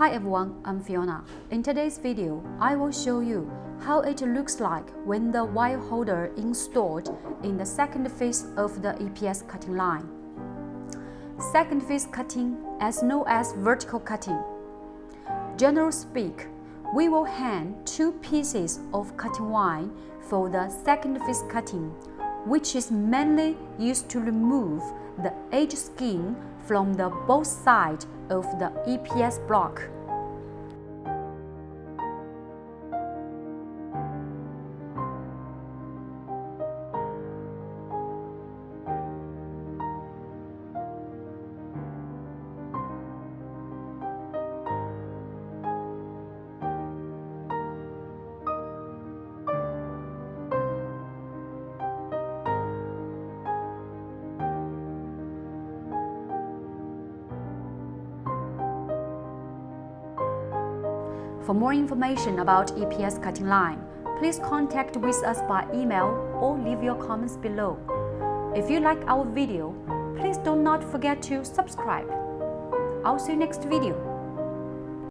Hi everyone, I'm Fiona. In today's video, I will show you how it looks like when the wire holder installed in the second phase of the EPS cutting line. Second phase cutting is known as vertical cutting. Generally speak, we will hang two pieces of cutting wire for the second phase cutting, which is mainly used to remove the edge skin from the both sides of the EPS block. For more information about EPS cutting line, please contact with us by email or leave your comments below. If you like our video, please do not forget to subscribe. I'll see you next video.